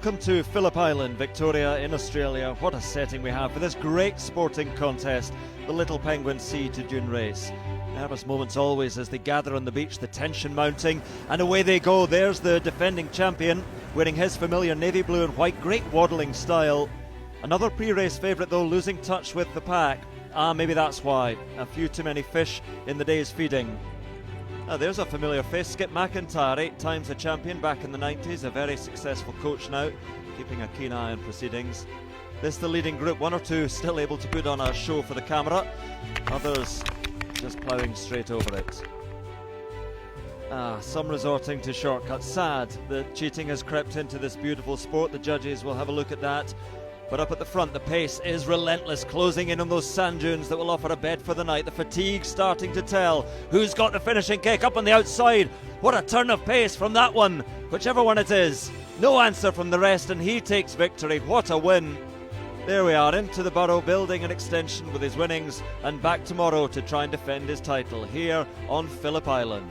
welcome to Phillip Island, Victoria in Australia. What a setting we have for this great sporting contest, the Little Penguin Sea to Dune race. Nervous moments always as they gather on the beach, the tension mounting, and away they go. There's the defending champion, wearing his familiar navy blue and white, great waddling style. Another pre-race favourite though, losing touch with the pack. Maybe that's why. A few too many fish in the day's feeding. There's a familiar face, Skip McIntyre, 8 times a champion back in the 90s, a very successful coach now, keeping a keen eye on proceedings. This the leading group, 1 or 2 still able to put on a show for the camera, others just ploughing straight over it. Some resorting to shortcuts. Sad that cheating has crept into this beautiful sport. The judges will have a look at that. But up at the front, the pace is relentless, closing in on those sand dunes that will offer a bed for the night. The fatigue starting to tell. Who's got the finishing kick up on the outside? What a turn of pace from that one, whichever one it is. No answer from the rest, and he takes victory. What a win. There we are, into the Burrow, building an extension with his winnings, and back tomorrow to try and defend his title here on Phillip Island.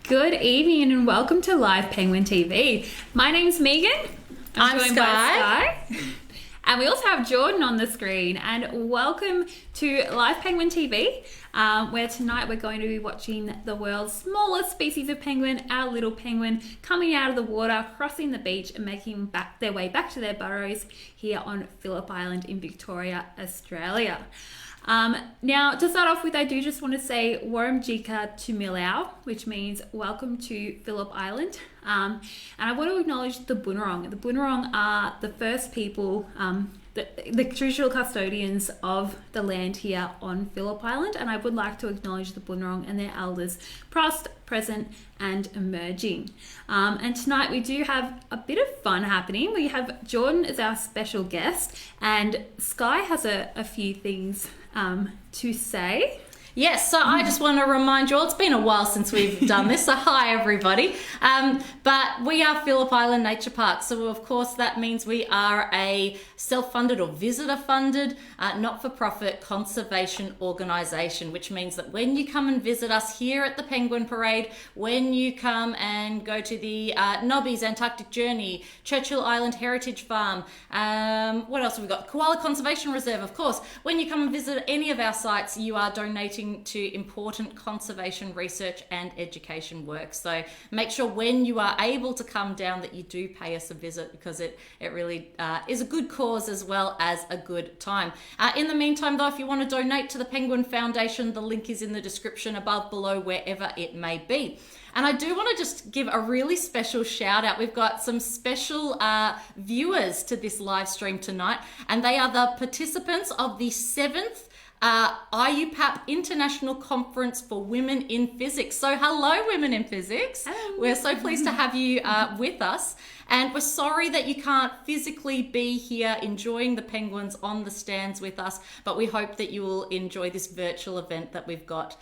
Good evening and welcome to Live Penguin TV. My name's Megan. I'm joined by Sky. And we also have Jordan on the screen. And welcome to Live Penguin TV, where tonight we're going to be watching the world's smallest species of penguin, our little penguin, coming out of the water, crossing the beach and making their way back to their burrows here on Phillip Island in Victoria, Australia. Now, to start off with, I do just want to say Warm Jika Tumilau, which means welcome to Phillip Island. And I want to acknowledge the Bunurong. The Bunurong are the first people, the traditional custodians of the land here on Phillip Island. And I would like to acknowledge the Bunurong and their elders, past, present, and emerging. And tonight we do have a bit of fun happening. We have Jordan as our special guest, and Sky has a few things to say. Yes, so I just want to remind you all, it's been a while since we've done this, so hi everybody. But we are Phillip Island Nature Park, so of course that means we are a self-funded or visitor-funded, not-for-profit conservation organisation, which means that when you come and visit us here at the Penguin Parade, when you come and go to the Nobby's Antarctic Journey, Churchill Island Heritage Farm, what else have we got? Koala Conservation Reserve, of course. When you come and visit any of our sites, you are donating to important conservation research and education work. So make sure when you are able to come down that you do pay us a visit, because it really is a good cause as well as a good time. In the meantime though, if you want to donate to the Penguin Foundation, the link is in the description above, below, wherever it may be. And I do want to just give a really special shout out. We've got some special viewers to this live stream tonight, and they are the participants of the 7th ICWIP International Conference for Women in Physics. So hello, Women in Physics. Hello. We're so pleased to have you with us. And we're sorry that you can't physically be here enjoying the penguins on the stands with us, but we hope that you will enjoy this virtual event that we've got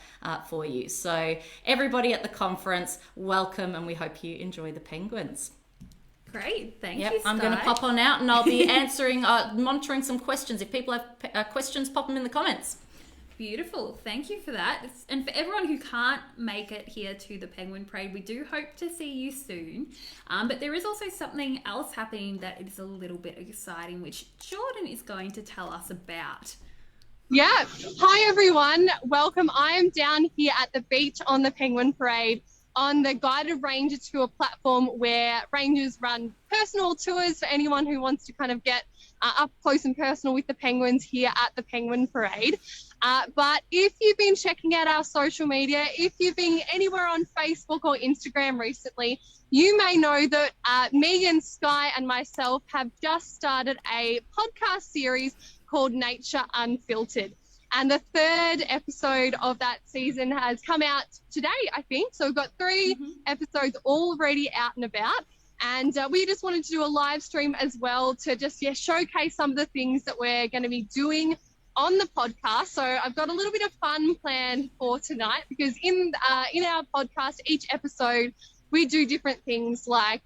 for you. So everybody at the conference, welcome, and we hope you enjoy the penguins. Great, thank you, Sky. I'm going to pop on out and I'll be answering, monitoring some questions. If people have questions, pop them in the comments. Beautiful. Thank you for that. And for everyone who can't make it here to the Penguin Parade, we do hope to see you soon. But there is also something else happening that is a little bit exciting, which Jordan is going to tell us about. Yeah. Hi, everyone. Welcome. I am down here at the beach on the Penguin Parade on the guided ranger tour platform, where rangers run personal tours for anyone who wants to kind of get up close and personal with the penguins here at the Penguin Parade. But if you've been checking out our social media, if you've been anywhere on Facebook or Instagram recently, you may know that Megan, Sky and myself have just started a podcast series called Nature Unfiltered. And the third episode of that season has come out today, I think. So we've got 3 episodes already out and about. And we just wanted to do a live stream as well to just showcase some of the things that we're going to be doing on the podcast. So I've got a little bit of fun planned for tonight, because in our podcast, each episode, we do different things like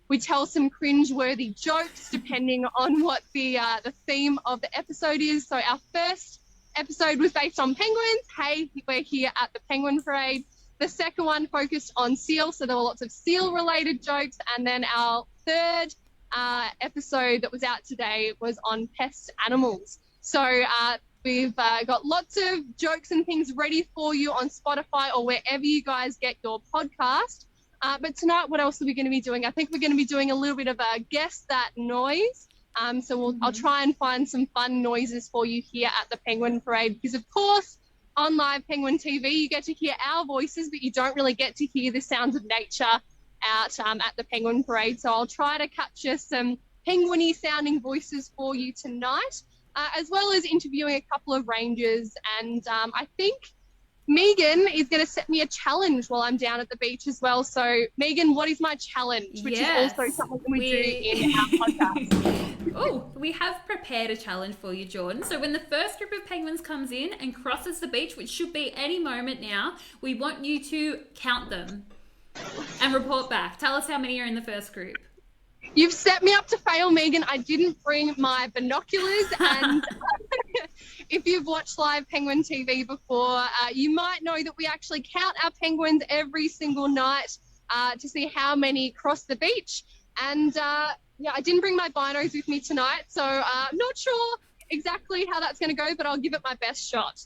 we tell some cringe-worthy jokes depending on what the theme of the episode is. So our first episode was based on penguins. Hey, we're here at the Penguin Parade. The second one focused on seals, so there were lots of seal-related jokes. And then our third episode that was out today was on pest animals. So we've got lots of jokes and things ready for you on Spotify or wherever you guys get your podcast. But tonight, what else are we going to be doing? I think we're going to be doing a little bit of a Guess That Noise. So I'll try and find some fun noises for you here at the Penguin Parade, because, of course, on Live Penguin TV, you get to hear our voices, but you don't really get to hear the sounds of nature out at the Penguin Parade. So I'll try to capture some penguin-y sounding voices for you tonight, as well as interviewing a couple of rangers. And I think Megan is going to set me a challenge while I'm down at the beach as well. So, Megan, what is my challenge? Which is also something we do in our podcast. Oh, we have prepared a challenge for you, Jordan. So when the first group of penguins comes in and crosses the beach, which should be any moment now, we want you to count them and report back. Tell us how many are in the first group. You've set me up to fail, Megan. I didn't bring my binoculars, and if you've watched Live Penguin TV before, you might know that we actually count our penguins every single night to see how many cross the beach. And I didn't bring my binos with me tonight, so I'm not sure exactly how that's going to go, but I'll give it my best shot.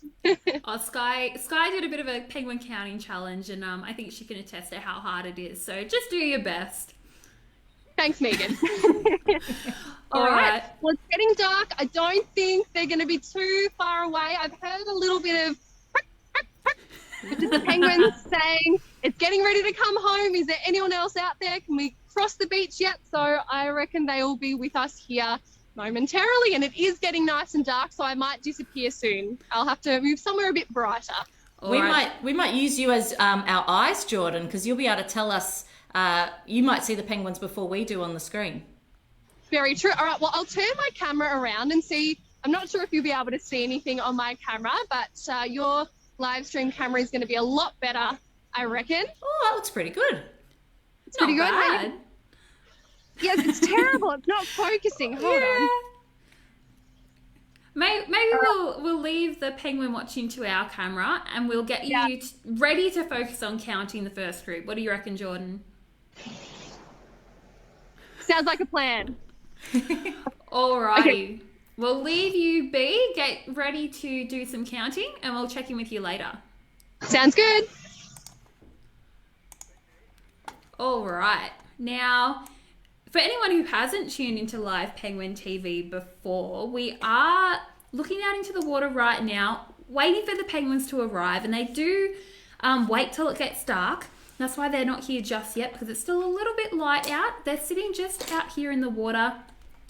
Sky did a bit of a penguin counting challenge, and I think she can attest to how hard it is. So just do your best. Thanks, Megan. All right. Well, it's getting dark. I don't think they're going to be too far away. I've heard a little bit of the penguins saying it's getting ready to come home. Is there anyone else out there? Can we cross the beach yet? So I reckon they will be with us here momentarily, and it is getting nice and dark, so I might disappear soon. I'll have to move somewhere a bit brighter. We might use you as our eyes, Jordan, because you'll be able to tell us. You might see the penguins before we do on the screen. Very true. All right, well, I'll turn my camera around and see. I'm not sure if you'll be able to see anything on my camera, but your live stream camera is going to be a lot better, I reckon. Oh, that looks pretty good. It's pretty good. Bad. Yes, it's terrible. It's not focusing. Hold on. Maybe we'll leave the penguin watching to our camera, and we'll get you ready to focus on counting the first group. What do you reckon, Jordan? Sounds like a plan. Alrighty. Okay. We'll leave you be. Get ready to do some counting, and we'll check in with you later. Sounds good. All right. Now, for anyone who hasn't tuned into Live Penguin TV before, we are looking out into the water right now, waiting for the penguins to arrive, and they do wait till it gets dark. That's why they're not here just yet, because it's still a little bit light out. They're sitting just out here in the water,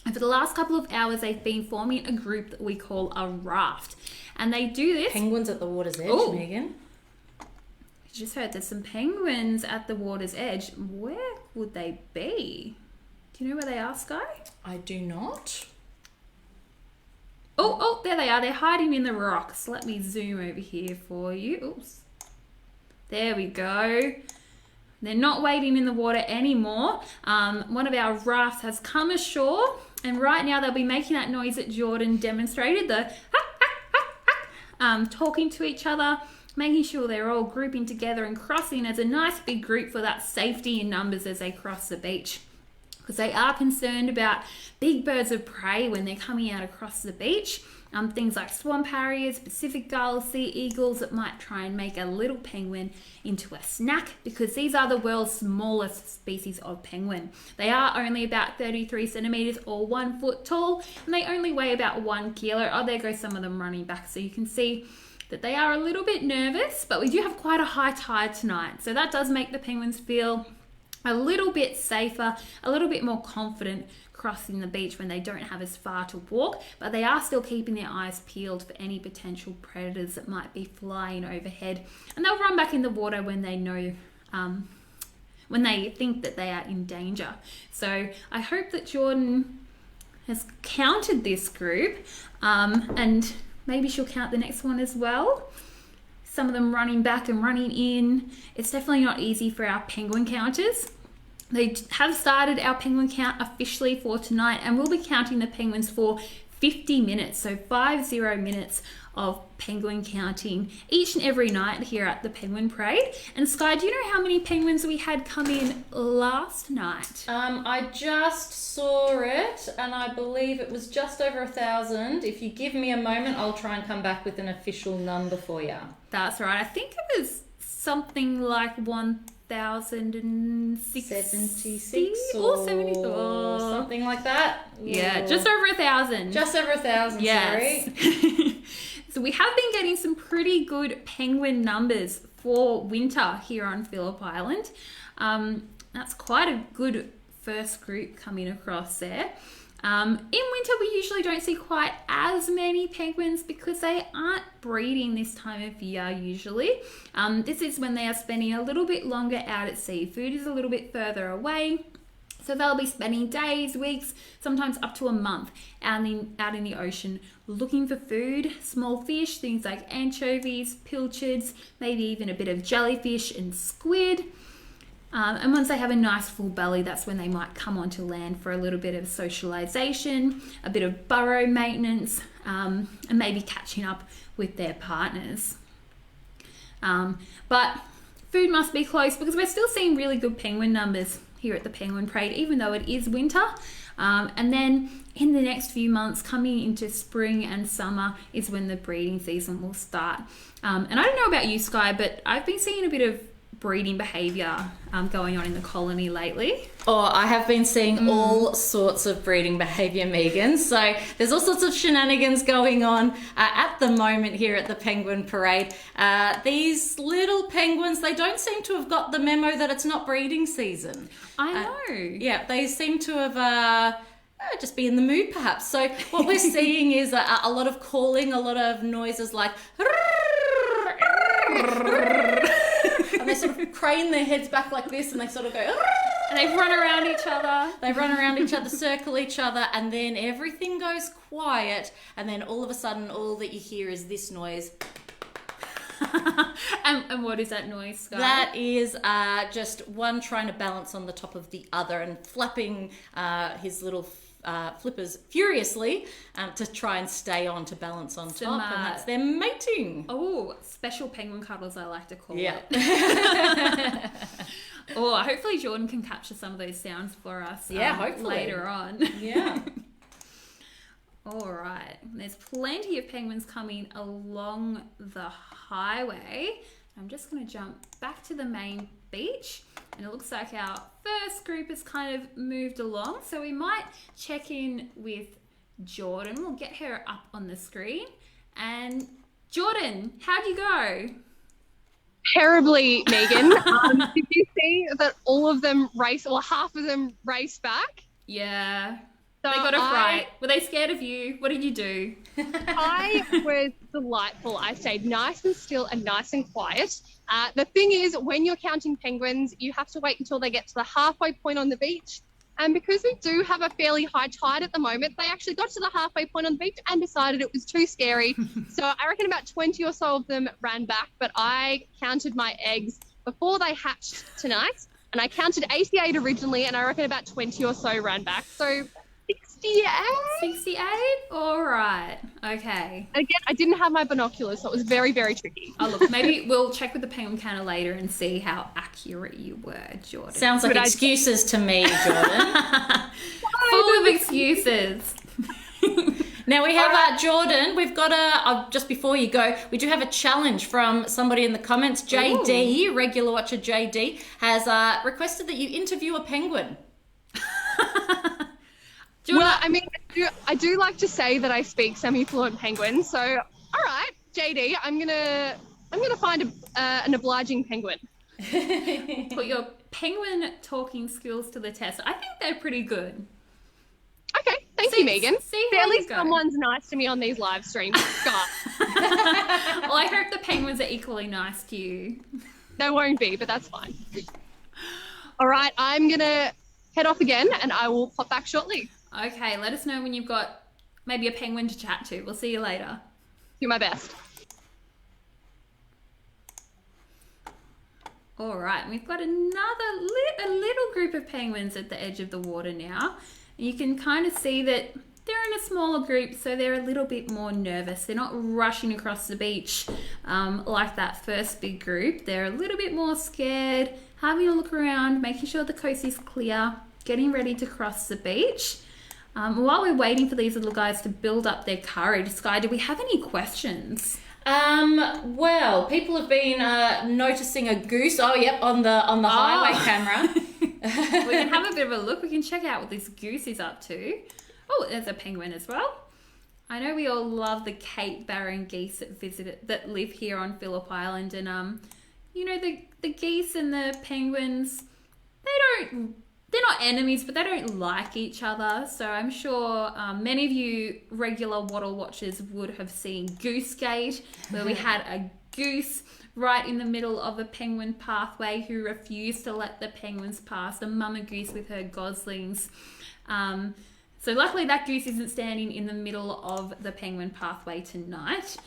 and for the last couple of hours, they've been forming a group that we call a raft. And they do this... Penguins at the water's edge, Ooh. Megan. You just heard there's some penguins at the water's edge. Where would they be? Do you know where they are, Sky? I do not. Oh, there they are. They're hiding in the rocks. Let me zoom over here for you. Oops. There we go. They're not wading in the water anymore. One of our rafts has come ashore, and right now they'll be making that noise that Jordan demonstrated, the talking to each other, making sure they're all grouping together and crossing as a nice big group for that safety in numbers as they cross the beach. Because they are concerned about big birds of prey when they're coming out across the beach. Things like swamp harriers, Pacific gulls, sea eagles that might try and make a little penguin into a snack, because these are the world's smallest species of penguin. They are only about 33 centimeters or 1 foot tall, and they only weigh about 1 kilo. Oh, there goes some of them running back. So you can see that they are a little bit nervous, but we do have quite a high tide tonight. So that does make the penguins feel a little bit safer, a little bit more confident crossing the beach when they don't have as far to walk, but they are still keeping their eyes peeled for any potential predators that might be flying overhead, and they'll run back in the water when they know when they think that they are in danger. So I hope that Jordan has counted this group, and maybe she'll count the next one as well. Some of them running back and running in. It's definitely not easy for our penguin counters. They have started our penguin count officially for tonight, and we'll be counting the penguins for 50 minutes, so 50 minutes of penguin counting each and every night here at the Penguin Parade. And Sky, do you know how many penguins we had come in last night? I just saw it, and I believe it was just over 1,000. If you give me a moment, I'll try and come back with an official number for you. That's right. I think it was something like 1,076 or 74, something like that. Yeah, just over 1,000. Just over 1,000. Yes. Sorry. So we have been getting some pretty good penguin numbers for winter here on Phillip Island. That's quite a good first group coming across there. In winter, we usually don't see quite as many penguins because they aren't breeding this time of year usually. This is when they are spending a little bit longer out at sea. Food is a little bit further away, so they'll be spending days, weeks, sometimes up to a month out in the ocean looking for food, small fish, things like anchovies, pilchards, maybe even a bit of jellyfish and squid. And once they have a nice full belly, that's when they might come onto land for a little bit of socialization, a bit of burrow maintenance, and maybe catching up with their partners. But food must be close because we're still seeing really good penguin numbers here at the Penguin Parade, even though it is winter. And then in the next few months, coming into spring and summer, is when the breeding season will start. And I don't know about you, Sky, but I've been seeing a bit of breeding behaviour going on in the colony lately. Oh, I have been seeing all sorts of breeding behaviour, Megan. So there's all sorts of shenanigans going on at the moment here at the Penguin Parade. These little penguins, they don't seem to have got the memo that it's not breeding season. I know. Yeah, they seem to have just be in the mood perhaps. So what we're seeing is a lot of calling, a lot of noises like and they sort of crane their heads back like this and they sort of go and they run around each other. They run around each other, circle each other, and then everything goes quiet, and then all of a sudden all that you hear is this noise. And what is that noise, Sky? That is just one trying to balance on the top of the other and flapping his little flippers furiously to try and stay on to balance on top, and that's their mating. Oh, special penguin cuddles, I like to call it. Oh, hopefully Jordan can capture some of those sounds for us. Hopefully later on. Yeah. All right. There's plenty of penguins coming along the highway. I'm just going to jump back to the main beach, and it looks like our first group has kind of moved along, so we might check in with Jordan. We'll get her up on the screen. And Jordan, how'd you go? Terribly, Megan. Did you see that all of them half of them raced back? Yeah. So they got a fright. Were they scared of you? What did you do? I was delightful. I stayed nice and still and nice and quiet. The thing is, when you're counting penguins, you have to wait until they get to the halfway point on the beach. And because we do have a fairly high tide at the moment, they actually got to the halfway point on the beach and decided it was too scary. So I reckon about 20 or so of them ran back, but I counted my eggs before they hatched tonight. And I counted 88 originally, and I reckon about 20 or so ran back. So 68. 68? All right. Okay. Again, I didn't have my binoculars, so it was very, very tricky. Oh, look, maybe we'll check with the penguin counter later and see how accurate you were, Jordan. Sounds like excuses to me, Jordan. Full of excuses. Now we have Jordan. We've got just before you go, we do have a challenge from somebody in the comments. JD, regular watcher JD, has requested that you interview a penguin. Well, I mean, I do like to say that I speak semi-fluent penguin. So, all right, JD, I'm gonna find an obliging penguin. Put your penguin talking skills to the test. I think they're pretty good. Okay, thank you, Megan. At least go. someone's nice to me on these live streams. God. Well, I hope the penguins are equally nice to you. They won't be, but that's fine. All right, I'm gonna head off again, and I will pop back shortly. Okay, let us know when you've got maybe a penguin to chat to. We'll see you later. Do my best. All right, we've got a little group of penguins at the edge of the water now. You can kind of see that they're in a smaller group, so they're a little bit more nervous. They're not rushing across the beach like that first big group. They're a little bit more scared, having a look around, making sure the coast is clear, getting ready to cross the beach. While we're waiting for these little guys to build up their courage, Sky, do we have any questions? Well, people have been noticing a goose. Oh, yep, on the highway camera. We can have a bit of a look. We can check out what this goose is up to. Oh, there's a penguin as well. I know we all love the Cape Barren geese that live here on Phillip Island, and you know, the geese and the penguins, they're not enemies, but they don't like each other. So I'm sure many of you regular waddle watchers would have seen Goosegate, where we had a goose right in the middle of a penguin pathway who refused to let the penguins pass, the mama goose with her goslings. So luckily that goose isn't standing in the middle of the penguin pathway tonight,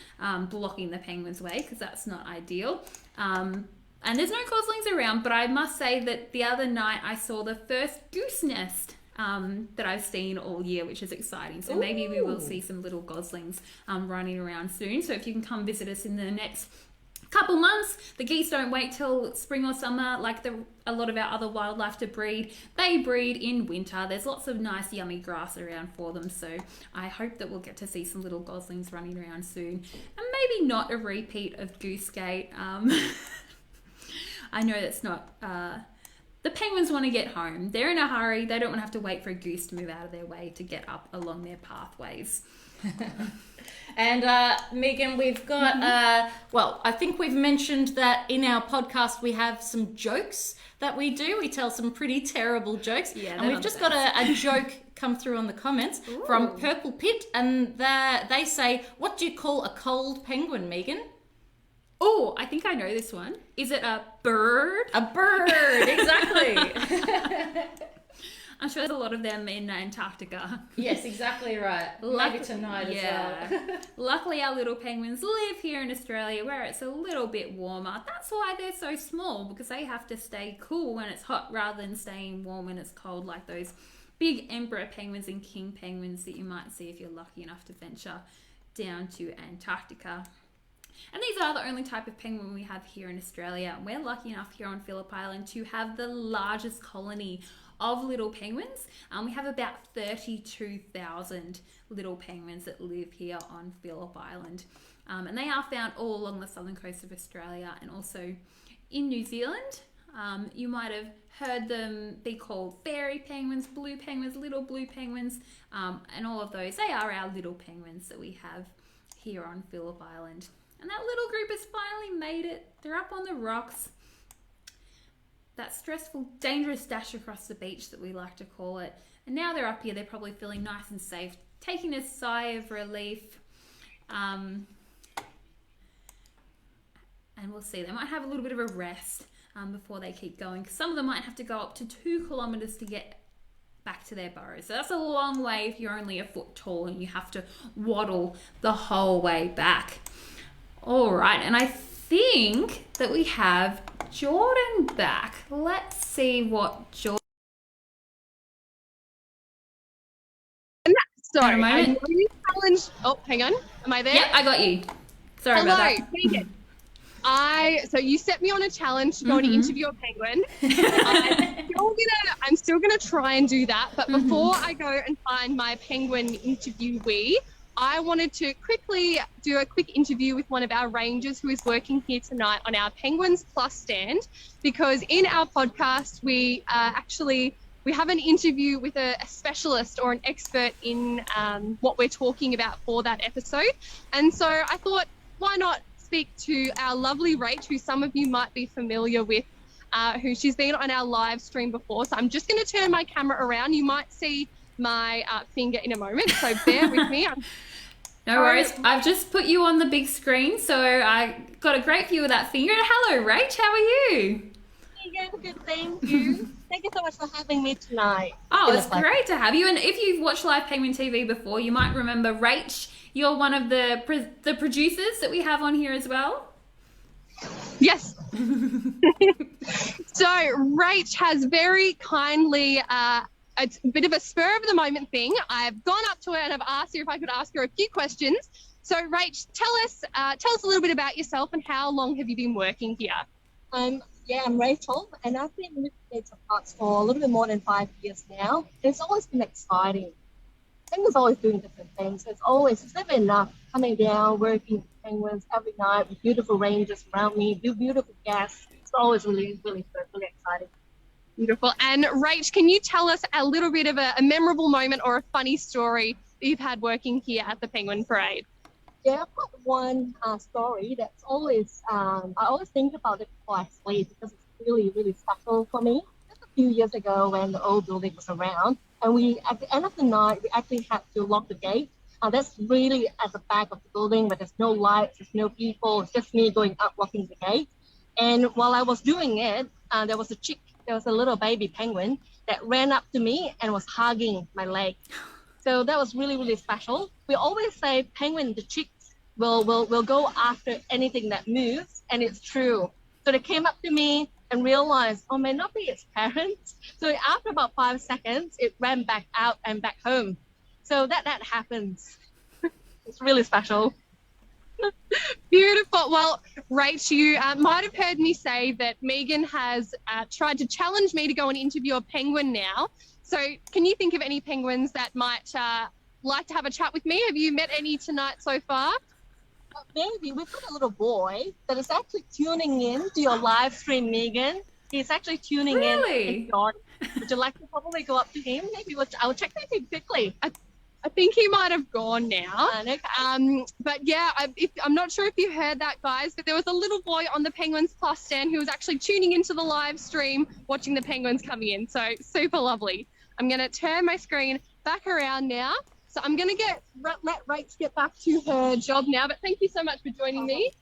blocking the penguins' way, because that's not ideal. And there's no goslings around, but I must say that the other night I saw the first goose nest that I've seen all year, which is exciting. So maybe we will see some little goslings running around soon. So if you can come visit us in the next couple months. The geese don't wait till spring or summer like a lot of our other wildlife to breed. They breed in winter. There's lots of nice yummy grass around for them, so I hope that we'll get to see some little goslings running around soon, and maybe not a repeat of Goosegate. I know that's not the penguins want to get home. They're in a hurry. They don't want to have to wait for a goose to move out of their way to get up along their pathways. And Megan, we've got, well, I think we've mentioned that in our podcast we have some jokes that we do. We tell some pretty terrible jokes. Yeah, and we've just got a joke come through on the comments from Purple Pit, and they say, what do you call a cold penguin, Megan? Oh, I think I know this one. Is it a bird? A bird, exactly. I'm sure there's a lot of them in Antarctica. Yes, exactly right. Maybe tonight as well. Luckily, our little penguins live here in Australia where it's a little bit warmer. That's why they're so small, because they have to stay cool when it's hot rather than staying warm when it's cold, like those big emperor penguins and king penguins that you might see if you're lucky enough to venture down to Antarctica. And these are the only type of penguin we have here in Australia. We're lucky enough here on Phillip Island to have the largest colony of little penguins. We have about 32,000 little penguins that live here on Phillip Island. And they are found all along the southern coast of Australia and also in New Zealand. You might have heard them be called fairy penguins, blue penguins, little blue penguins, and all of those. They are our little penguins that we have here on Phillip Island. And that little group has finally made it. They're up on the rocks. That stressful, dangerous dash across the beach that we like to call it. And now they're up here, they're probably feeling nice and safe, taking a sigh of relief. And we'll see, they might have a little bit of a rest before they keep going, because some of them might have to go up to 2 kilometres to get back to their burrows. So that's a long way if you're only a foot tall and you have to waddle the whole way back. All right, and I think that we have Jordan back. Let's see what Jordan... So, In a moment. challenge. Oh, hang on. Am I there? Yep, I got you. Sorry about that. Hello, Megan. So you set me on a challenge to go and interview a penguin. I'm still gonna try and do that. But before I go and find my penguin interviewee, I wanted to quickly do a quick interview with one of our rangers who is working here tonight on our Penguins Plus stand, because in our podcast we have an interview with a specialist or an expert in what we're talking about for that episode. And so I thought, why not speak to our lovely Rach, who some of you might be familiar with, who she's been on our live stream before. So I'm just going to turn my camera around. You might see my finger in a moment, so bear with me. No worries. I've just put you on the big screen, so I got a great view of that finger. Hello, Rach. How are you? Good, thank you. Thank you so much for having me tonight. Oh, it's great to have you. And if you've watched Live Penguin TV before, you might remember Rach. You're one of the producers that we have on here as well. Yes. So Rach has very kindly, it's a bit of a spur of the moment thing. I've gone up to her and I've asked her if I could ask her a few questions. So Rach, tell us a little bit about yourself and how long have you been working here? Yeah, I'm Rachel, and I've been with Nature Parks for a little bit more than 5 years now. It's always been exciting. Penguins always doing different things. It's never enough coming down, working with penguins every night with beautiful rangers around me, beautiful guests. It's always really, really fun, really exciting. Beautiful. And Rach, can you tell us a little bit of a memorable moment or a funny story that you've had working here at the Penguin Parade? Yeah, I've got one story that's always, I always think about it before I sleep because it's really, really special for me. Just a few years ago when the old building was around, and at the end of the night, we actually had to lock the gate. That's really at the back of the building where there's no lights, there's no people, it's just me going up, locking the gate. And while I was doing it, there was a little baby penguin that ran up to me and was hugging my leg. So that was really, really special. We always say penguin, the chicks, will go after anything that moves, and it's true. So they came up to me and realized, may not be its parents. So after about 5 seconds, it ran back out and back home. So that happens. It's really special. Beautiful. Well, Rach, you might have heard me say that Megan has tried to challenge me to go and interview a penguin now. So can you think of any penguins that might like to have a chat with me? Have you met any tonight so far? Maybe. We've got a little boy that is actually tuning in to your live stream, Megan. He's actually tuning in. Really? Would you like to probably go up to him? Maybe I'll check with him quickly. I think he might have gone now. Okay. But yeah, I'm not sure if you heard that, guys, but there was a little boy on the Penguins Plus stand who was actually tuning into the live stream, watching the penguins coming in. So super lovely. I'm going to turn my screen back around now. So I'm going to let Rach get back to her job now. But thank you so much for joining me.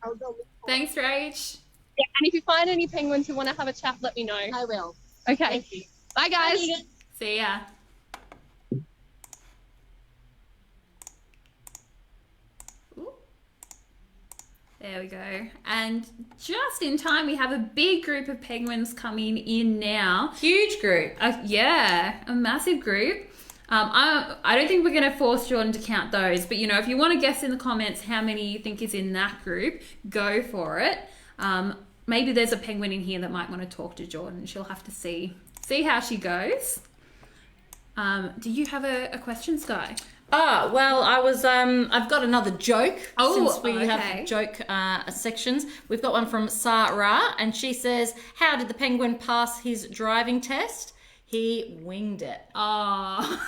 Thanks, Rach. Yeah, and if you find any penguins who want to have a chat, let me know. I will. Okay. Thank you. Bye, guys. Bye, See ya. Ooh. There we go. And just in time, we have a big group of penguins coming in now. Huge group. Yeah, a massive group. I don't think we're going to force Jordan to count those, but if you want to guess in the comments how many you think is in that group, go for it. Maybe there's a penguin in here that might want to talk to Jordan. She'll have to see how she goes. Do you have a question, Sky? Well, I've got another joke. Since we have joke sections. We've got one from Sarah, and she says, how did the penguin pass his driving test? He winged it. Oh,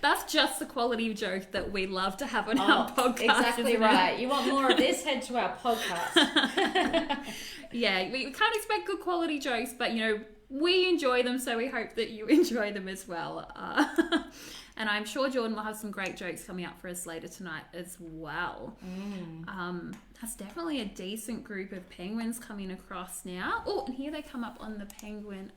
that's just the quality of joke that we love to have on our podcast. Exactly right. You want more of this? Head to our podcast. Yeah, we can't expect good quality jokes, but we enjoy them, so we hope that you enjoy them as well. And I'm sure Jordan will have some great jokes coming up for us later tonight as well. That's definitely a decent group of penguins coming across now. Oh, and here they come up on the penguin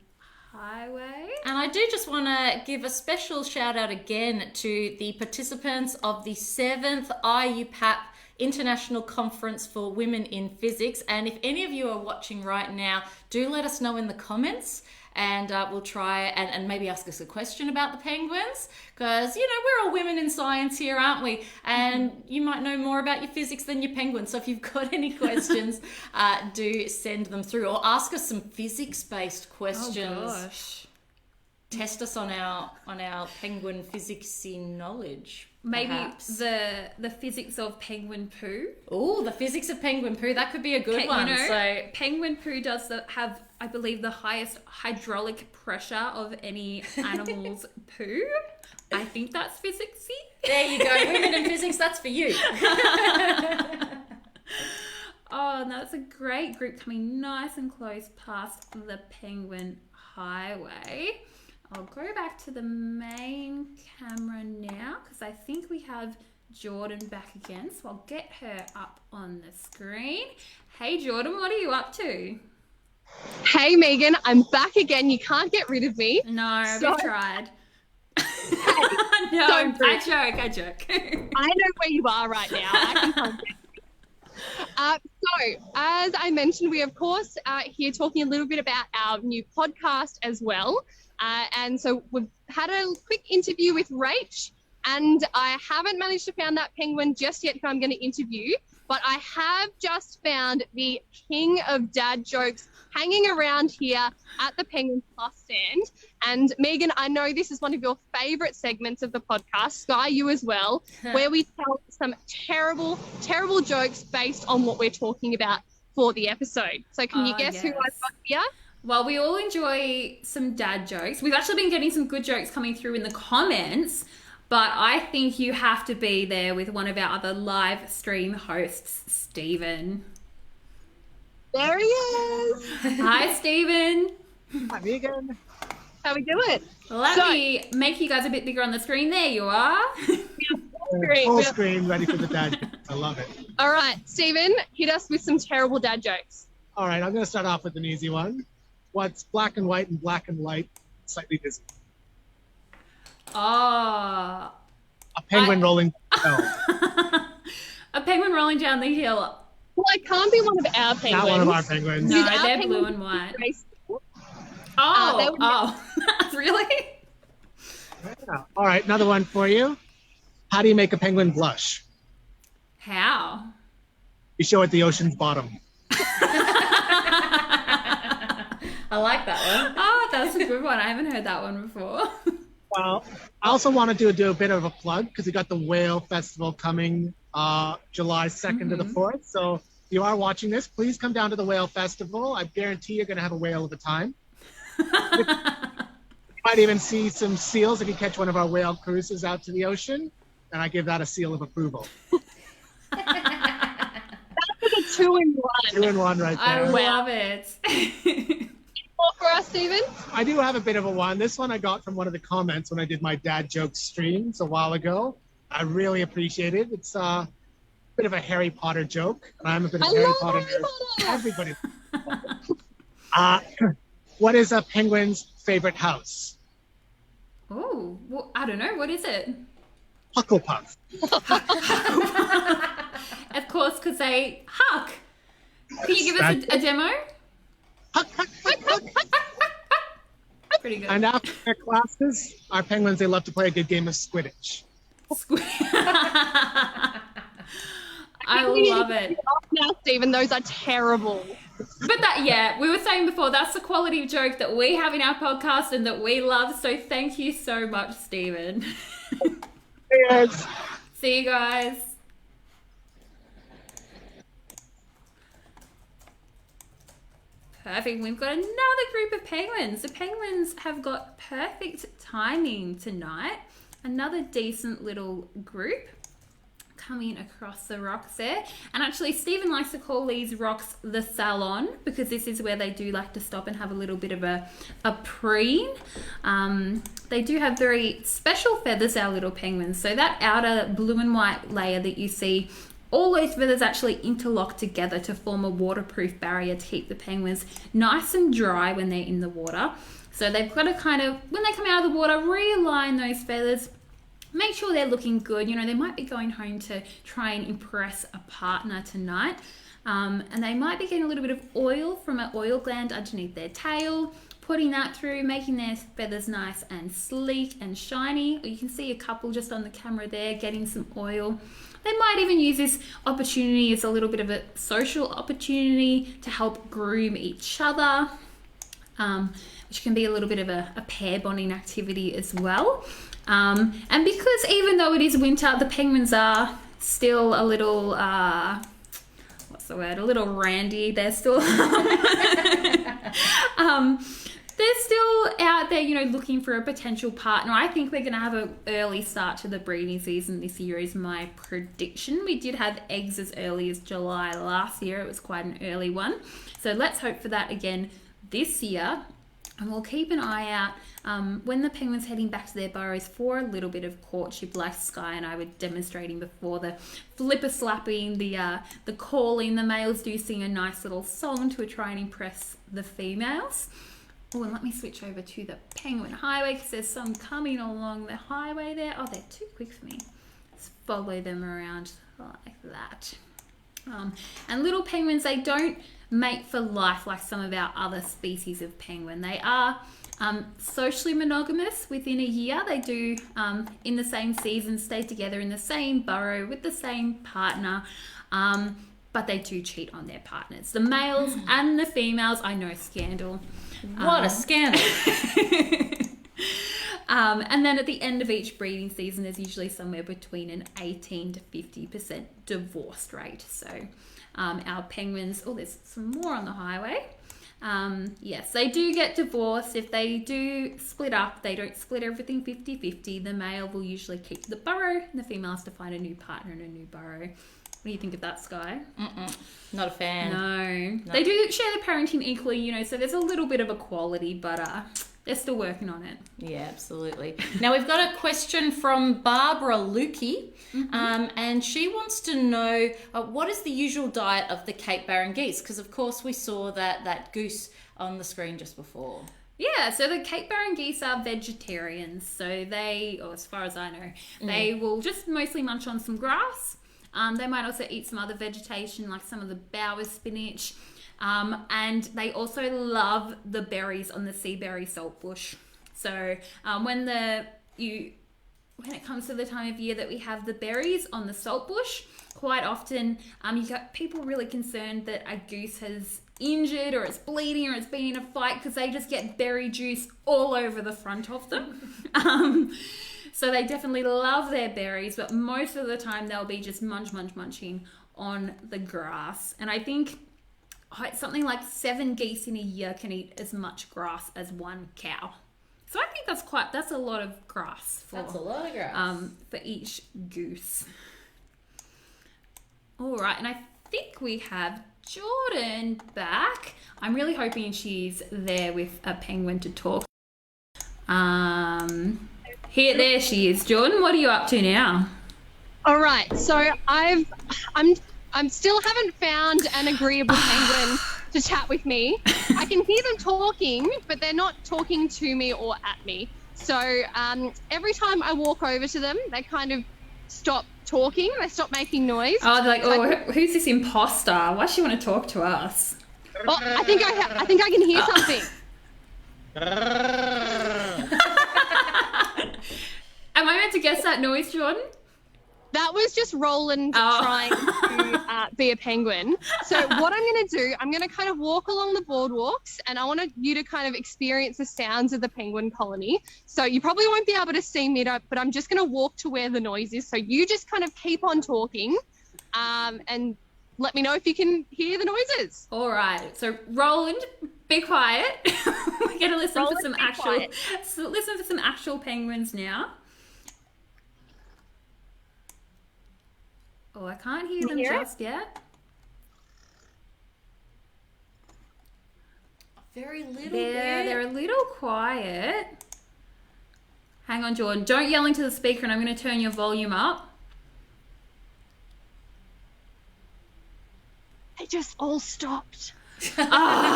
highway. And I do just want to give a special shout out again to the participants of the 7th ICWIP International Conference for Women in Physics. And if any of you are watching right now, do let us know in the comments, and we'll try and maybe ask us a question about the penguins, because, you know, we're all women in science here, aren't we? And you might know more about your physics than your penguins. So if you've got any questions, do send them through, or ask us some physics-based questions. Oh gosh. Test us on our penguin physicsy knowledge. Maybe perhaps. the physics of penguin poo. Oh, the physics of penguin poo. That could be a good one. You know, So penguin poo does have, I believe, the highest hydraulic pressure of any animal's poo. I think that's physicsy. there you go. Women in physics, that's for you. Oh, and that's a great group coming nice and close past the Penguin Highway. I'll go back to the main camera now because I think we have Jordan back again. So I'll get her up on the screen. Hey, Jordan, what are you up to? Hey, Megan, I'm back again. You can't get rid of me. No, So- we tried. No, Don't I joke. I know where you are right now. I can find you. So, as I mentioned, we, of course, here talking a little bit about our new podcast as well. And so we've had a quick interview with Rach, and I haven't managed to find that penguin just yet who I'm going to interview, but I have just found the king of dad jokes hanging around here at the Penguin Plus stand. And Megan, I know this is one of your favourite segments of the podcast, Sky, you as well, where we tell some terrible, terrible jokes based on what we're talking about for the episode. So can you guess who I've got here? Well, we all enjoy some dad jokes. We've actually been getting some good jokes coming through in the comments, but I think you have to be there with one of our other live stream hosts, Stephen. There he is. Hi, Stephen. Hi, Megan. How we doing? Let me make you guys a bit bigger on the screen. There you are. Great. Full screen, ready for the dad jokes. I love it. All right, Stephen, hit us with some terrible dad jokes. All right, I'm going to start off with an easy one. What's black and white and black and light, slightly dizzy? Oh, A penguin rolling down. a penguin rolling down the hill. Well, it can't be one of our penguins. Not one of our penguins. No, Our they're blue penguins and white. are graceful. Oh, really? Yeah. All right, another one for you. How do you make a penguin blush? How? You show it the ocean's bottom. I like that one. Oh, that's a good one. I haven't heard that one before. Well, I also want to do a bit of a plug because we got the Whale Festival coming July 2nd to the 4th. So if you are watching this, please come down to the Whale Festival. I guarantee you're going to have a whale of a time. You might even see some seals if you catch one of our whale cruises out to the ocean. And I give that a seal of approval. That's a 2-in-1. 2-in-1 right I there. love it. More for us, Stephen? I do have a bit of a one. This one I got from one of the comments when I did my dad joke streams a while ago. I really appreciate it. It's a bit of a Harry Potter joke. And I'm a bit of I Harry love Potter Harry nerd. Potter. Everybody. What is a penguin's favorite house? Oh, well, I don't know. What is it? Hufflepuff. Of course, because they huck. Can you give us a demo? Huck, huck, huck, huck, huck. Pretty good. And after their classes, our penguins, they love to play a good game of Quidditch. I love it. Now, Stephen, those are terrible. But that, yeah, we were saying before, that's the quality of joke that we have in our podcast and that we love. So thank you so much, Stephen. Yes. See you guys. Perfect. We've got another group of penguins. The penguins have got perfect timing tonight. Another decent little group coming across the rocks there. And actually, Stephen likes to call these rocks the salon because this is where they do like to stop and have a little bit of a preen. They do have very special feathers, our little penguins. So that outer blue and white layer that you see, all those feathers actually interlock together to form a waterproof barrier to keep the penguins nice and dry when they're in the water. So they've got to kind of, when they come out of the water, realign those feathers make sure they're looking good. They might be going home to try and impress a partner tonight. And they might be getting a little bit of oil from an oil gland underneath their tail, putting that through, making their feathers nice and sleek and shiny. Or you can see a couple just on the camera there getting some oil. They might even use this opportunity as a little bit of a social opportunity to help groom each other, which can be a little bit of a pair bonding activity as well. And because even though it is winter, the penguins are still a little, a little randy. They're still, they're still out there, looking for a potential partner. I think we're going to have an early start to the breeding season this year is my prediction. We did have eggs as early as July last year. It was quite an early one. So let's hope for that again this year. And we'll keep an eye out when the penguins heading back to their burrows for a little bit of courtship, like Sky and I were demonstrating before. The flipper slapping, the calling. The males do sing a nice little song to try and impress the females. Oh, and let me switch over to the penguin highway because there's some coming along the highway there. Oh, they're too quick for me. Let's follow them around like that. And little penguins, they don't mate for life like some of our other species of penguin. They are socially monogamous within a year. They do, in the same season, stay together in the same burrow with the same partner, but they do cheat on their partners. The males and the females, I know, scandal. What a scandal. And then at the end of each breeding season, there's usually somewhere between an 18 to 50% divorce rate. So our penguins, there's some more on the highway. Yes, they do get divorced. If they do split up, they don't split everything 50-50. The male will usually keep the burrow and the female has to find a new partner in a new burrow. What do you think of that, Sky? Not a fan. No. They do share the parenting equally, so there's a little bit of equality, but they're still working on it. Yeah, absolutely. Now we've got a question from Barbara Lukey, and she wants to know what is the usual diet of the Cape Barren geese? Because of course we saw that goose on the screen just before. Yeah, so the Cape Barren geese are vegetarians. So they, or as far as I know, they will just mostly munch on some grass. They might also eat some other vegetation like some of the bower spinach. And they also love the berries on the seaberry saltbush. So when it comes to the time of year that we have the berries on the saltbush, quite often you got people really concerned that a goose has injured or it's bleeding or it's been in a fight because they just get berry juice all over the front of them. So they definitely love their berries, but most of the time they'll be just munching on the grass. And I think it's something like 7 geese in a year can eat as much grass as 1 cow. So I think that's a lot of grass for each goose. All right, and I think we have Jordan back. I'm really hoping she's there with a penguin to talk. There she is. Jordan, what are you up to now? All right, so I'm still haven't found an agreeable penguin to chat with me. I can hear them talking, but they're not talking to me or at me. So every time I walk over to them, they kind of stop talking. They stop making noise. Oh, they're like, who's this imposter? Why does she want to talk to us? Oh, I think I can hear something. Am I meant to guess that noise, Jordan? That was just Roland trying to be a penguin. So what I'm going to do, I'm going to kind of walk along the boardwalks and I want you to kind of experience the sounds of the penguin colony. So you probably won't be able to see me, but I'm just going to walk to where the noise is. So you just kind of keep on talking and let me know if you can hear the noises. All right. So Roland, be quiet. We're going to listen for some actual penguins now. Oh, I can't hear them just yet. Very little. They're a little quiet. Hang on, Jordan. Don't yell into the speaker and I'm going to turn your volume up. They just all stopped. They saw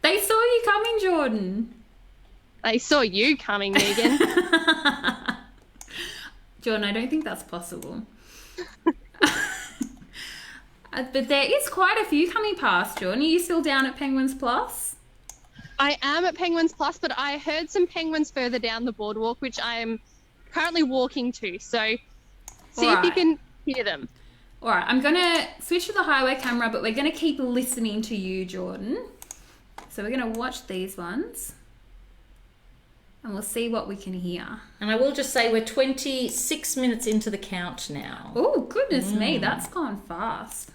you coming, Jordan. They saw you coming, Megan. Jordan, I don't think that's possible. But there is quite a few coming past, Jordan. Are you still down at Penguins Plus? I am at Penguins Plus, but I heard some penguins further down the boardwalk, which I am currently walking to. So see if you can hear them. All right, I'm going to switch to the highway camera, but we're going to keep listening to you, Jordan. So we're going to watch these ones. And we'll see what we can hear. And I will just say we're 26 minutes into the count now. Oh, goodness me, that's gone fast.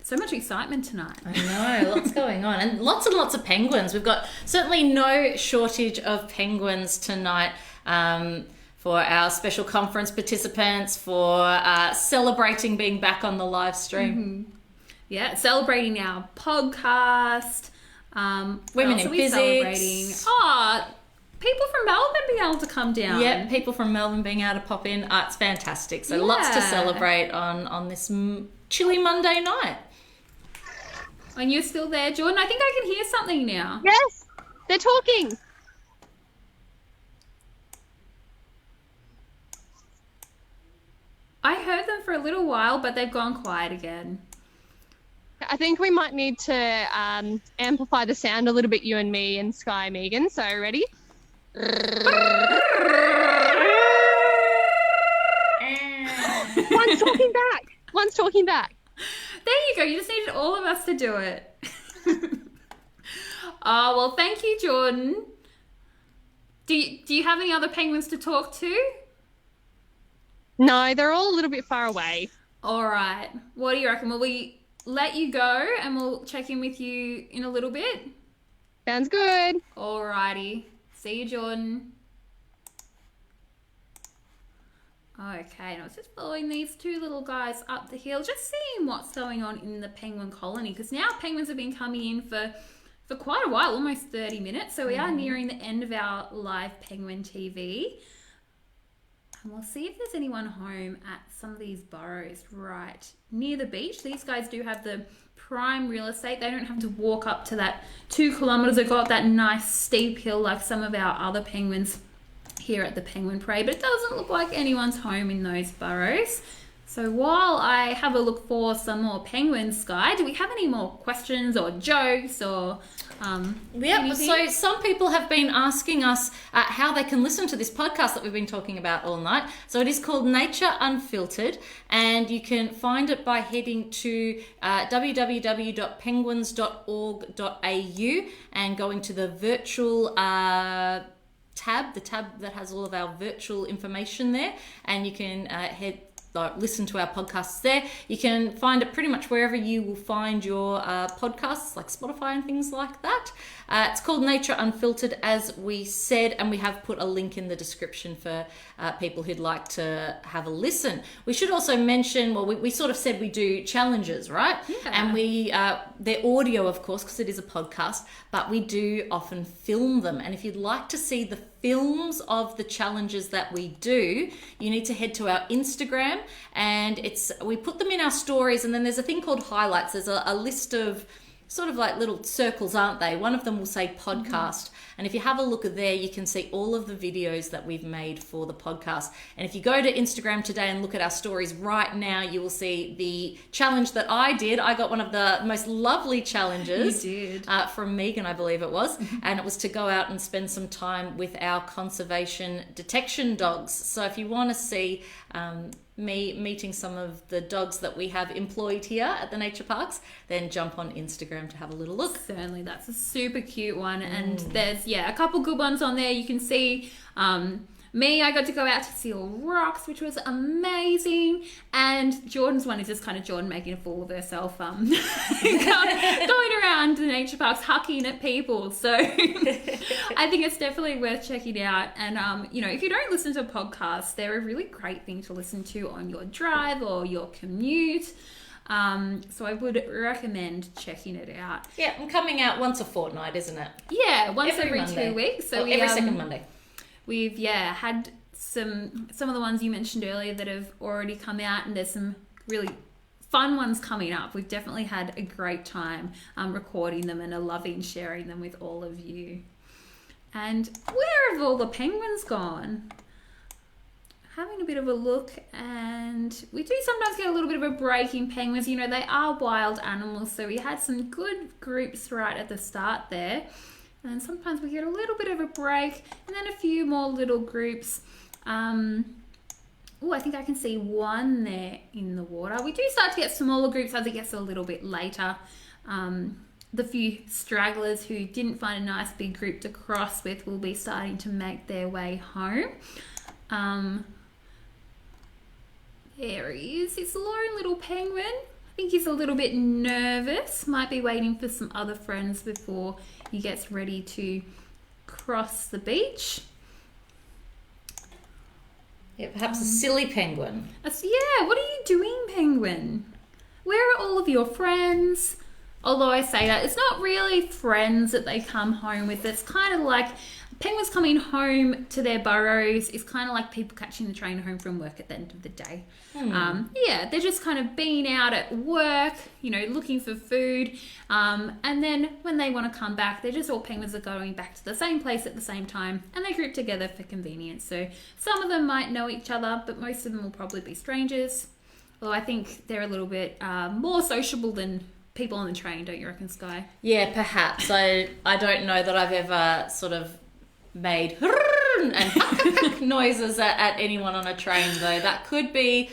So much excitement tonight. I know, lots going on. And lots of penguins. We've got certainly no shortage of penguins tonight for our special conference participants, for celebrating being back on the live stream. Mm-hmm. Yeah, celebrating our podcast. Women in Physics. People from Melbourne being able to come down. Yeah, people from Melbourne being able to pop in. It's fantastic. So lots to celebrate on this chilly Monday night. And you're still there, Jordan? I think I can hear something now. Yes, they're talking. I heard them for a little while, but they've gone quiet again. I think we might need to amplify the sound a little bit, you and me and Sky, Megan. So ready? One's talking back. One's talking back. There you go. You just needed all of us to do it. Oh, well, thank you, Jordan. Do you have any other penguins to talk to? No, they're all a little bit far away. All right. What do you reckon? Will we let you go and we'll check in with you in a little bit? Sounds good. All righty. See you, Jordan. Okay, and I was just following these two little guys up the hill, just seeing what's going on in the penguin colony, because now penguins have been coming in for quite a while, almost 30 minutes. So we are nearing the end of our live penguin TV. And we'll see if there's anyone home at some of these burrows right near the beach. These guys do have the prime real estate. They don't have to walk up to that 2 kilometres. They've got that nice steep hill like some of our other penguins here at the Penguin Parade, but it doesn't look like anyone's home in those burrows. So while I have a look for some more penguins, Sky, do we have any more questions or jokes or anything? So some people have been asking us how they can listen to this podcast that we've been talking about all night. So it is called Nature Unfiltered, and you can find it by heading to www.penguins.org.au and going to the virtual tab, the tab that has all of our virtual information there, and you can listen to our podcasts there. You can find it pretty much wherever you will find your podcasts, like Spotify and things like that. It's called Nature Unfiltered, as we said, and we have put a link in the description for people who'd like to have a listen. We should also mention, well, we sort of said we do challenges, right? Yeah. And they're audio, of course, because it is a podcast, but we do often film them. And if you'd like to see the films of the challenges that we do, you need to head to our Instagram, and we put them in our stories, and then there's a thing called highlights. There's a list of sort of like little circles, aren't they? One of them will say podcast. And if you have a look at there, you can see all of the videos that we've made for the podcast. And if you go to Instagram today and look at our stories right now, you will see the challenge that I did. I got one of the most lovely challenges. You did. From Megan, I believe it was. And it was to go out and spend some time with our conservation detection dogs. So if you want to see me meeting some of the dogs that we have employed here at the nature parks, then jump on Instagram to have a little look. Certainly, that's a super cute one, and there's a couple good ones on there. You can see me, I got to go out to Seal Rocks, which was amazing, and Jordan's one is just kind of Jordan making a fool of herself, going around the nature parks hucking at people. So I think it's definitely worth checking out. And if you don't listen to podcasts, they're a really great thing to listen to on your drive or your commute. So I would recommend checking it out. Yeah, and coming out once a fortnight, isn't it? Yeah, once every Monday. 2 weeks. So every second Monday. We've had some of the ones you mentioned earlier that have already come out, and there's some really fun ones coming up. We've definitely had a great time recording them and are loving sharing them with all of you. And where have all the penguins gone? Having a bit of a look, and we do sometimes get a little bit of a break in penguins. You know, they are wild animals, so we had some good groups right at the start there. And then sometimes we get a little bit of a break, and then a few more little groups. Oh, I think I can see one there in the water. We do start to get smaller groups as it gets a little bit later. The few stragglers who didn't find a nice big group to cross with will be starting to make their way home. There he is, his lone little penguin. I think he's a little bit nervous. Might be waiting for some other friends before he gets ready to cross the beach. Yeah, perhaps a silly penguin. Yeah, what are you doing, penguin? Where are all of your friends? Although I say that, it's not really friends that they come home with. It's kind of like penguins coming home to their burrows is kind of like people catching the train home from work at the end of the day. Yeah, they're just kind of being out at work, you know, looking for food. And then when they want to come back, they're just all penguins are going back to the same place at the same time, and they group together for convenience. So some of them might know each other, but most of them will probably be strangers. Although I think they're a little bit more sociable than people on the train, don't you reckon, Sky? Yeah, perhaps. I don't know that I've ever sort of made and noises at anyone on a train, though. It could be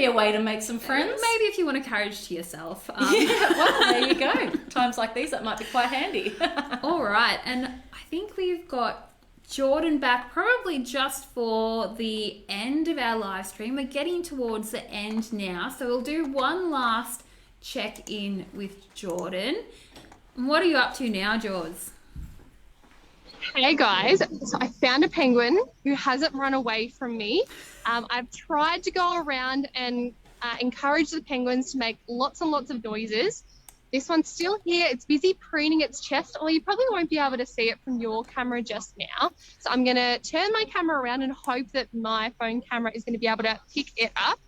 a way to make some friends. Maybe if you want a carriage to yourself. Yeah, well, there you go. Times like these, that might be quite handy. All right, and I think we've got Jordan back probably just for the end of our live stream. We're getting towards the end now, so we'll do one last check-in with Jordan. What are you up to now, Jaws? Hey guys, so I found a penguin who hasn't run away from me. I've tried to go around and encourage the penguins to make lots and lots of noises. This one's still here. It's busy preening its chest, although you probably won't be able to see it from your camera just now. So I'm going to turn my camera around and hope that my phone camera is going to be able to pick it up.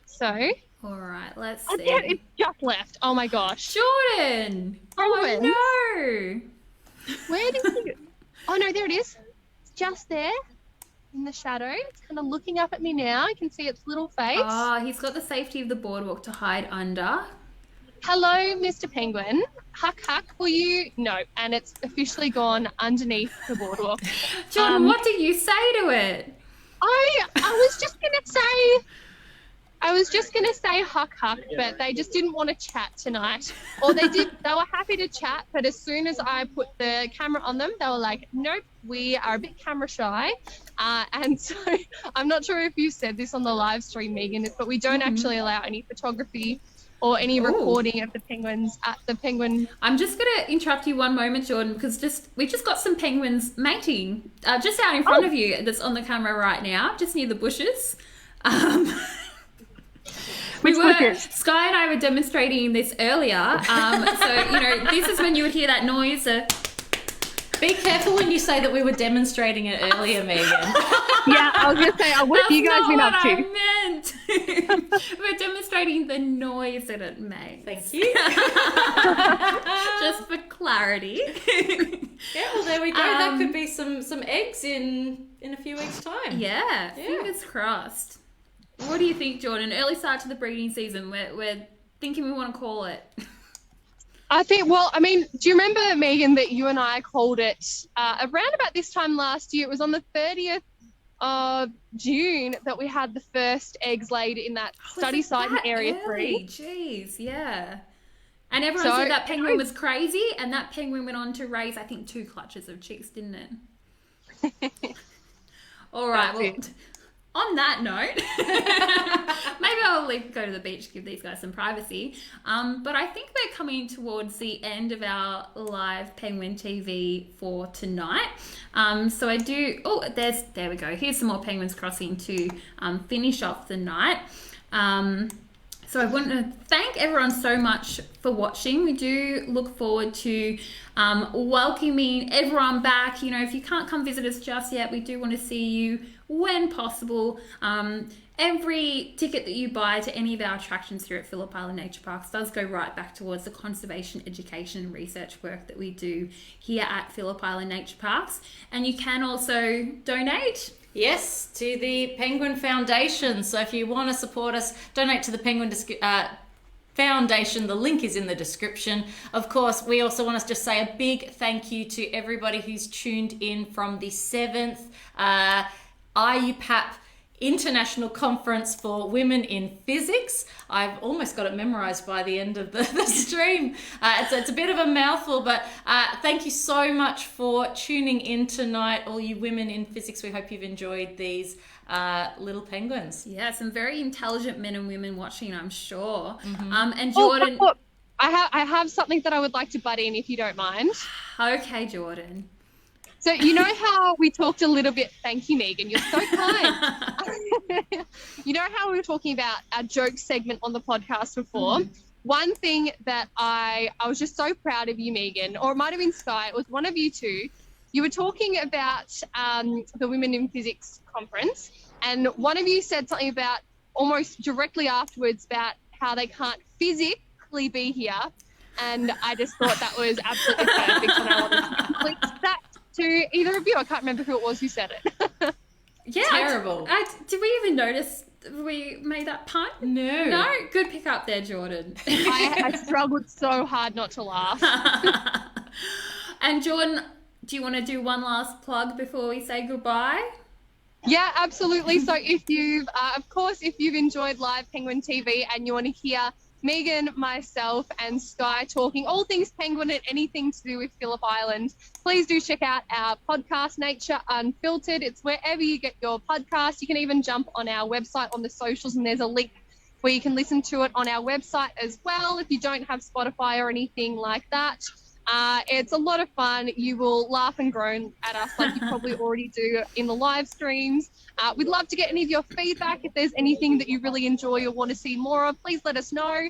So... All right, let's see. Oh, yeah, it's just left. Oh my gosh. Jordan! Penguins. Oh no! Where did you... Oh no, there it is. It's just there in the shadow. It's kind of looking up at me now. I can see its little face. Oh, he's got the safety of the boardwalk to hide under. Hello, Mr. Penguin. Huck, huck, will you? No, and it's officially gone underneath the boardwalk. Jordan, what did you say to it? I was just gonna say huck huck, but they just didn't want to chat tonight. Or they did. They were happy to chat, but as soon as I put the camera on them, they were like, "Nope, we are a bit camera shy." And so I'm not sure if you said this on the live stream, Megan, but we don't actually allow any photography or any recording of the penguins at the penguin. I'm just going to interrupt you one moment, Jordan, because we just got some penguins mating just out in front of you. That's on the camera right now, just near the bushes. Sky and I were demonstrating this earlier. So, you know, this is when you would hear that noise. Be careful when you say that we were demonstrating it earlier, Megan. Yeah, I was going to say, what have you guys been up to? That's not what I meant. We're demonstrating the noise that it makes. Thank you. Just for clarity. Yeah, well, there we go. That could be some eggs in a few weeks' time. Yeah, fingers crossed. What do you think, Jordan? Early start to the breeding season. We're thinking we want to call it. I think, well, I mean, do you remember, Megan, that you and I called it around about this time last year? It was on the 30th of June that we had the first eggs laid in that study site in Area 3. Jeez, yeah. And everyone said that penguin was crazy, and that penguin went on to raise, I think, 2 clutches of chicks, didn't it? All right, well... On that note, maybe I'll go to the beach, give these guys some privacy. But I think we're coming towards the end of our live Penguin TV for tonight. So I do... Oh, there we go. Here's some more penguins crossing to finish off the night. So So I want to thank everyone so much for watching. We do look forward to welcoming everyone back. You know, if you can't come visit us just yet, we do want to see you when possible. Every ticket that you buy to any of our attractions here at Phillip Island Nature Parks does go right back towards the conservation, education and research work that we do here at Phillip Island Nature Parks. And you can also donate. Yes, to the Penguin Foundation. So if you want to support us, donate to the Penguin Foundation. The link is in the description. Of course, we also want to just say a big thank you to everybody who's tuned in from the 7th ICWIP International Conference for Women in Physics. I've almost got it memorized by the end of the stream. It's a bit of a mouthful, but thank you so much for tuning in tonight, all you women in physics. We hope you've enjoyed these little penguins. Yeah, some very intelligent men and women watching, I'm sure. And Jordan... I have something that I would like to butt in, if you don't mind. Okay, Jordan. So you know how we talked a little bit, thank you, Megan, you're so kind. You know how we were talking about our joke segment on the podcast before? One thing that I was just so proud of you, Megan, or it might have been Sky, it was one of you two. You were talking about the Women in Physics conference, and one of you said something about almost directly afterwards about how they can't physically be here, and I just thought that was absolutely perfect, and I wanted to complete that to either of you. I can't remember who it was who said it. Yeah, terrible. Did we even notice we made that pun? No, good pick up there, Jordan. I struggled so hard not to laugh. And Jordan, do you want to do one last plug before we say goodbye? Yeah, absolutely. So if you've enjoyed Live Penguin TV and you want to hear Megan, myself and Sky talking all things penguin and anything to do with Phillip Island, please do check out our podcast, Nature Unfiltered. It's wherever you get your podcast. You can even jump on our website on the socials, and there's a link where you can listen to it on our website as well if you don't have Spotify or anything like that. It's a lot of fun. You will laugh and groan at us like you probably already do in the live streams. We'd love to get any of your feedback. If there's anything that you really enjoy or want to see more of, please let us know,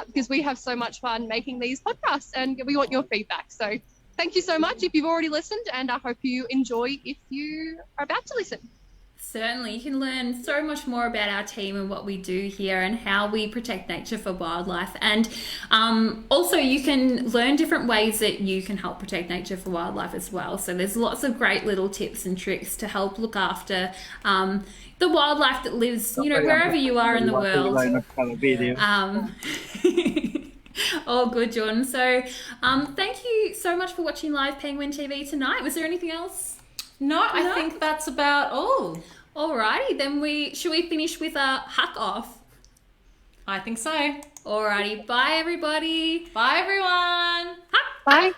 because we have so much fun making these podcasts and we want your feedback. So thank you so much if you've already listened, and I hope you enjoy if you are about to listen. Certainly, you can learn so much more about our team and what we do here and how we protect nature for wildlife. And also you can learn different ways that you can help protect nature for wildlife as well. So there's lots of great little tips and tricks to help look after the wildlife that lives, you know, wherever you are in the world. All good, Jordan. So thank you so much for watching Live Penguin TV tonight. Was there anything else? No, I think that's about all. Alrighty, then should we finish with a hack off? I think so. Alrighty, bye everybody. Bye everyone. Hack. Bye.